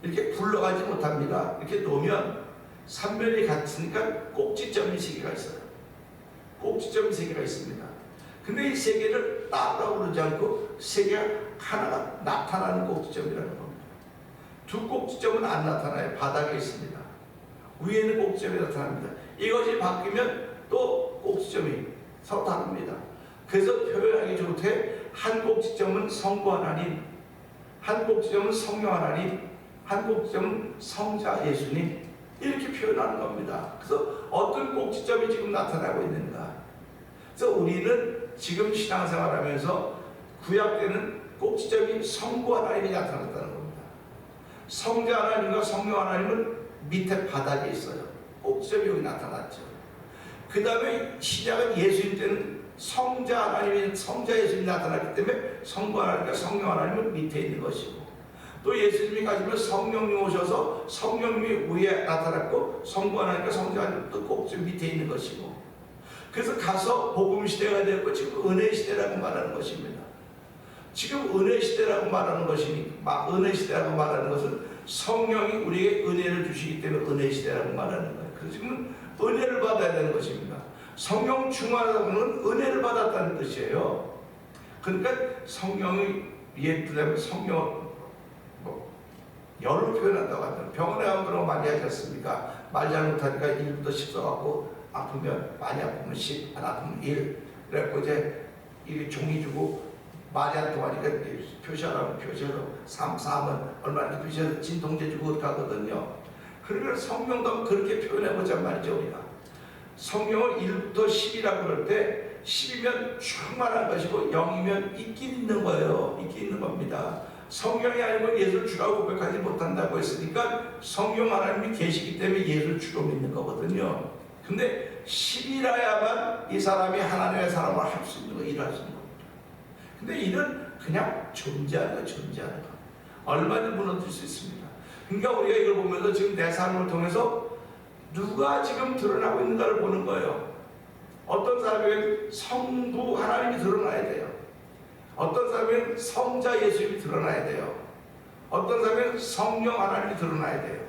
이렇게 굴러가지 못합니다. 이렇게 놓으면 삼면이 같으니까 꼭지점이 세 개가 있어요. 꼭지점이 세 개가 있습니다. 근데 이 세 개를 따로 그러지 않고 세 개가 하나가 나타나는 꼭지점이라는 겁니다. 두 꼭지점은 안 나타나요. 바닥에 있습니다. 위에는 꼭지점이 나타납니다. 이것이 바뀌면 또 꼭지점이 서로 다릅니다. 그래서 표현하기 좋게 한 꼭지점은 성부 하나님, 한 꼭지점은 성령 하나님, 한 꼭지점은 성자 예수님, 이렇게 표현하는 겁니다. 그래서 어떤 꼭지점이 지금 나타나고 있는가? 그래서 우리는 지금 신앙생활하면서 구약 때는 꼭지점이 성부 하나님이 나타났다는 겁니다. 성자 하나님과 성령 하나님은 밑에 바닥에 있어요. 꼭지점이 여기 나타났죠. 그 다음에 신약은 예수님 때는 성자 하나님이, 성자 예수님이 나타났기 때문에 성부 하나님과 성령 하나님은 밑에 있는 것이고, 또 예수님이 가시면 성령님 오셔서 성령님이 위에 나타났고, 성부 하나님과 성자 하나님도 꼭 밑에 있는 것이고, 그래서 가서 복음 시대가 되었고 지금 은혜 시대라고 말하는 것입니다. 지금 은혜 시대라고 말하는 은혜 시대라고 말하는 것은 성령이 우리에게 은혜를 주시기 때문에 은혜 시대라고 말하는 거예요. 그래서 지금 은혜를 받아야 되는 것입니다. 성령 충만하다는 은혜를 받았다는 뜻이에요. 그러니까 성령이 예쁘다면 성령 열을 표현한다고 한다. 병원에 가면 그런 거 많이 하지 않습니까? 말 잘못하니까 1부터 10 써갖고 아프면, 많이 아프면 10, 안 아프면 1. 그래갖고 이제 이게 종이 주고 말이 안 통하니까 표시하라고 표시하라고 3은 얼마나 표시해서 진통제 주고 가거든요. 그러니까 성령도 그렇게 표현해보자 말이죠. 우리가 성령을 1부터 10이라고 그럴 때 10이면 충만한 것이고 0이면 있긴 있는 거예요. 있긴 있는 겁니다. 성령이 아니면 예수를 주라고 고백하지 못한다고 했으니까 성령 하나님이 계시기 때문에 예수를 주로 믿는 거거든요. 근데 10이라야만 이 사람이 하나님의 사람을 할 수 있는 거, 일할 수 있는 겁니다. 근데 이는 그냥 존재하는 거, 존재하는 거. 얼마든지 무너질 수 있습니다. 그러니까 우리가 이걸 보면서 지금 내 삶을 통해서 누가 지금 드러나고 있는가를 보는 거예요. 어떤 사람에게는 성부 하나님이 드러나야 돼요. 어떤 사람에게는 성자 예수님이 드러나야 돼요. 어떤 사람에게는 성령 하나님이 드러나야 돼요.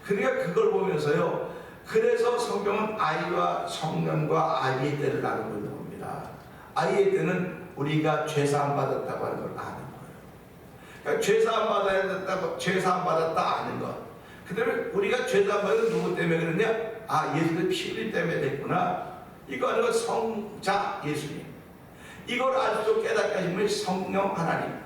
그러니까 그걸 보면서요. 그래서 성경은 아이와 청년과 아이의 때를 나누고 있는 겁니다. 아이의 때는 우리가 죄사함 받았다고 하는 걸 아는 거예요. 그러니까 죄사함 받았다 아는 것. 그 다음에 우리가 죄사함 받은 누구 때문에 그러냐? 예수의 피 흘림 때문에 됐구나. 이거 하는 건 성자 예수님. 이걸 아직도 깨닫게 하신 분이 성령 하나님.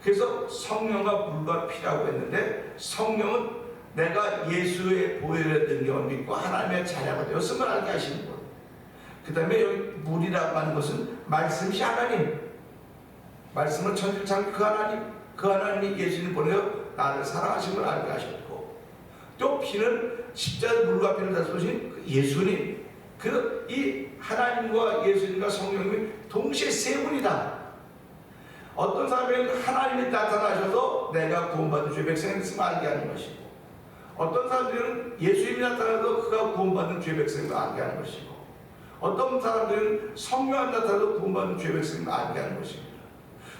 그래서 성령과 물과 피라고 했는데, 성령은 내가 예수의 보혈의 능력을 믿고 하나님의 자녀가 되었음을 알게 하시는 것. 그 다음에 여기 물이라고 하는 것은 말씀이 하나님. 말씀은 천지창조 그 하나님이 예수님 보내어 나를 사랑하심을 알게 하셨고, 또 피는 십자가 물과 피를 다 쏘신 그 예수님. 그 이 하나님과 예수님과 성령님이 동시에 세 분이다. 어떤 사람에게는 하나님이 나타나셔서 내가 구원받은 죄 백성이 됐음을 알게 하는 것이고, 어떤 사람들은 예수님이 나타나서 그가 구원받은 죄 백성을 알게 하는 것이고, 어떤 사람들은 성령이 나타나서 구원받은 죄 백성을 알게 하는 것입니다.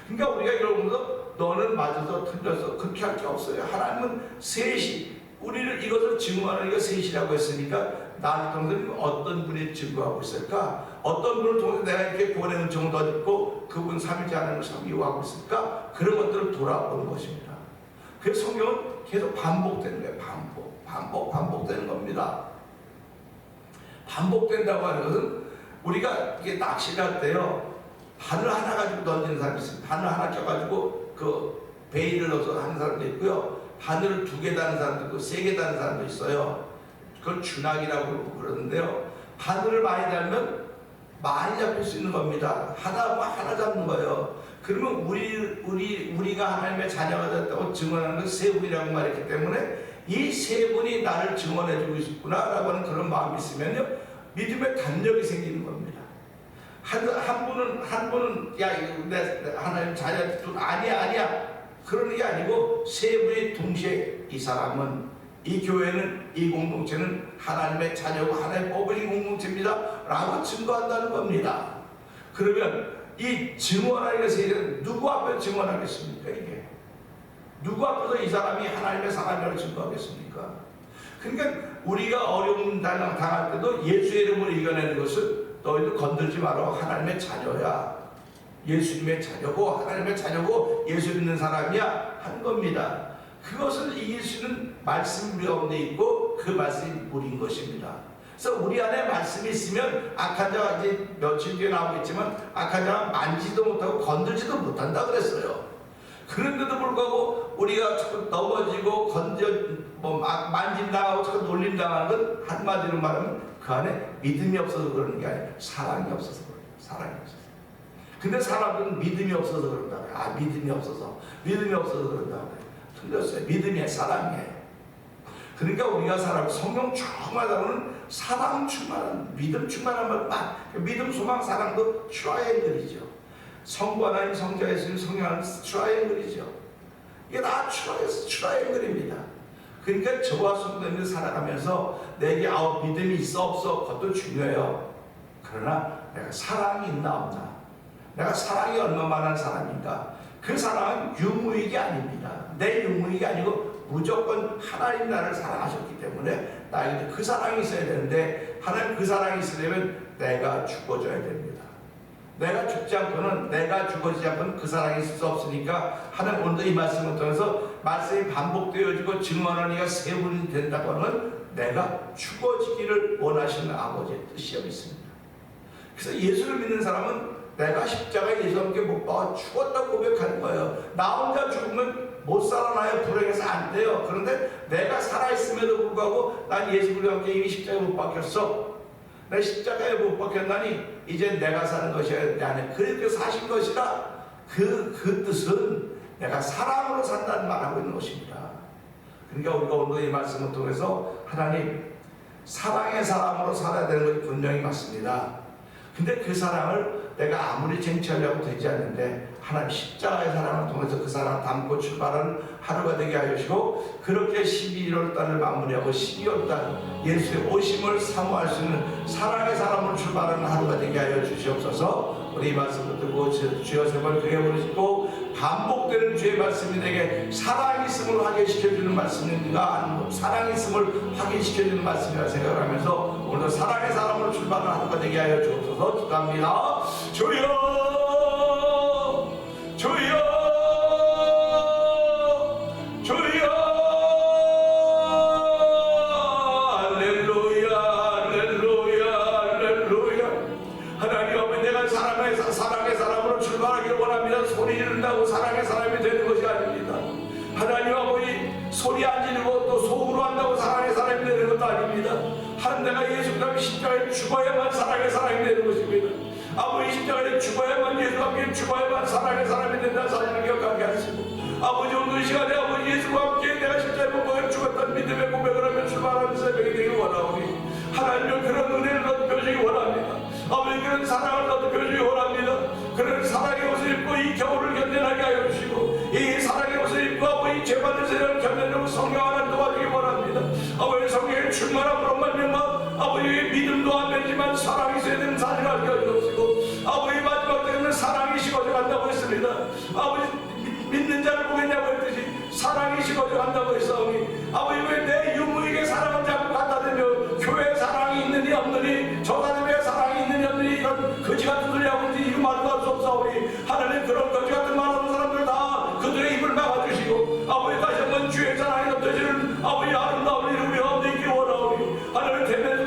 그러니까 우리가 이걸 보면서 너는 맞아서 틀려서 그렇게 할 게 없어요. 하나님은 셋이 우리를 이것을 증거하는 이가 셋이라고 했으니까 나를 통해서 어떤 분이 증거하고 있을까? 어떤 분을 통해서 내가 이렇게 구원의 은총을 덧입고 그분 삼위일체 하나님을 섬기고 있을까? 그런 것들을 돌아보는 것입니다. 그래서 성경은 계속 반복되는 거예요. 반복되는 겁니다. 반복된다고 하는 것은 우리가 이게 낚시를 할 때요, 바늘 하나 가지고 던지는 사람이 있습니다. 바늘 하나 껴가지고 그 베일을 넣어서 하는 사람도 있고요, 바늘을 2개 다는 사람도 있고 3개 다는 사람도 있어요. 그걸 준학이라고 그러는데요, 바늘을 많이 달면 많이 잡힐 수 있는 겁니다. 하나 잡는 거예요. 그러면 우리가 하나님의 자녀가 됐다고 증언하는 건 세 분이라고 말했기 때문에 이 세 분이 나를 증언해주고 있구나라고 하는 그런 마음이 있으면요, 믿음의 담력이 생기는 겁니다. 한 분은 야 이거 내 하나님 자녀 아니야 그러는 게 아니고 세 분이 동시에 이 사람은, 이 교회는, 이 공동체는 하나님의 자녀고 하나님 뽑으신 공동체입니다 라고 증거한다는 겁니다. 그러면 이 증언하는 것에 누구 앞에 증언하겠습니까? 이게 누구 앞에서 이 사람이 하나님의 사람이라고 증거하겠습니까? 그러니까 우리가 어려움 당할 때도 예수의 이름으로 이겨내는 것은 너희들 건들지 마라, 하나님의 자녀야, 예수님의 자녀고 하나님의 자녀고 예수 믿는 사람이야 한 겁니다. 그것을 이길 수 있는 말씀 가운데 있고 그 말씀이 물인 것입니다. 그래서 우리 안에 말씀이 있으면 악한 자가 이제 며칠 뒤에 나오겠지만 악한 자가 만지도 못하고 건들지도 못한다 그랬어요. 그런데도 불구하고 우리가 자꾸 넘어지고 만짐당하고 자꾸 놀림당하는 건 한마디로 말하면 그 안에 믿음이 없어서 그러는 게 아니라 사랑이 없어서 그래요. 사랑이 없어서. 근데 사람들은 믿음이 없어서 그런다고 해요. 믿음이 없어서 그런다고 해요. 틀렸어요. 믿음이 사랑이에요. 그러니까 우리가 성령 충만하다고는 사랑 충만한, 믿음 충만한 말만, 믿음, 소망, 사랑도 트라이앵글이죠. 성부 하나님, 성자 예수님, 성령 하나님 트라이앵글이죠. 이게 다 트라이앵글입니다. 그러니까 저와 성도님들 살아가면서 내게 믿음이 있어 없어 그것도 중요해요. 그러나 내가 사랑이 있나 없나, 내가 사랑이 얼마만한 사람인가, 그 사랑은 유무익이 아닙니다. 내 유무익이 아니고 무조건 하나님 나를 사랑하셨기 때문에 나에게 그 사랑이 있어야 되는데, 하나님 그 사랑이 있으려면 내가 죽어줘야 됩니다. 내가 죽지 않고는, 내가 죽어지지 않고는 그 사랑이 있을 수 없으니까 하나님 오늘도 이 말씀을 통해서 말씀이 반복되어지고 증언하는 이가 세 분이 된다고 하면 내가 죽어지기를 원하시는 아버지의 뜻이 여기 있습니다. 그래서 예수를 믿는 사람은 내가 십자가에 예수와 함께 못 박아 죽었다고 고백하는 거예요. 나 혼자 죽으면 못 살아나요. 불행해서 안 돼요. 그런데 내가 살아있음에도 불구하고 난 예수와 함께 이미 십자가에 못 박혔어. 내 십자가에 못 박혔나니 이제 내가 사는 것이 내 안에 그렇게 사신 것이라, 그 뜻은 내가 사랑으로 산다는 말하고 있는 것입니다. 그러니까 우리가 오늘 이 말씀을 통해서 하나님 사랑의 사람으로 살아야 되는 것이 분명히 맞습니다. 근데 그 사랑을 내가 아무리 쟁취하려고 되지 않는데 하나님 십자가의 사랑을 통해서 그 사랑을 담고 출발하는 하루가 되게 하여 주시고, 그렇게 11월 달을 마무리하고 12월 달 예수의 오심을 사모할 수 있는 사랑의 사람으로 출발하는 하루가 되게 하여 주시옵소서. 우리 이 말씀을 듣고 주여 세 번 크게 부르시고, 반복되는 주의 말씀이 내게 사랑이 있음을 확인시켜주는 말씀인가, 사랑이 있음을 확인시켜주는 말씀이라 생각을 하면서 오늘 사랑의 사람으로 출발하는 하루가 되게 하여 주옵소서. 기도합니다. 주여, 주여, 주여. 할렐루야, 할렐루야, 할렐루야. 하나님 아버지, 내가 사랑의 사람으로 출발하기를 원합니다. 소리 지른다고 사랑의 사람이 되는 것이 아닙니다. 하나님 아버지, 소리 안 지르고 또 속으로 한다고 사랑의 사람이 되는 것도 아닙니다. 내가 예수 그리스도 십자가에 죽어야만 사랑의 사람이 되는 것입니다. 아버지, 십자가에 죽어야만, 예수와 함께 죽어야만 사랑의 사람이 된다는 사실을 기억하게 하시고, 아버지 오늘 이 시간에 아버지 예수와 함께 내가 십자가에 못 박혀 죽었다는 믿음의 고백을 하며 출발하는 새벽이 되길 원하오니 하나님의 그런 은혜를 넓혀주기 원합니다. 아버지 그런 사랑을 넓혀주기 원합니다. 그런 사랑의 옷을 입고 이 겨울을 견뎌나게 하여 주시고, 이 사랑의 옷을 입고 아버지 죄받는 세상을 견뎌내고 성령 하나 도와주기 원합니다. 아버지 성령의 충만함으로 말미암아 아버지 믿음도 안 되지만 사랑이 있어야 되는 사실을 알게 하시옵시고, 아버지 마지막 때는 사랑이 식어져 간다고 했습니다. 아버지 믿는 자를 보겠냐고 했듯이 사랑이 식어져 간다고 했사오니, 아버지 왜 내 유무에게 사랑을 자꾸 갖다 대며 교회에 사랑이 있느니 없느니, 저 사람에게 사랑이 있느니 없느니 이런 거지 같은 소리 하고 있는지 이거 말도 할 수 없사오니, 하나님 그런 거지 같은 말하는 사람들 다 그들의 입을 막아주시고, 아버지 다시 한번 주의 사랑이 넘쳐지는 아버지 아름다운 일을 우리 가운데 있기를 원하오니, 하나님 대면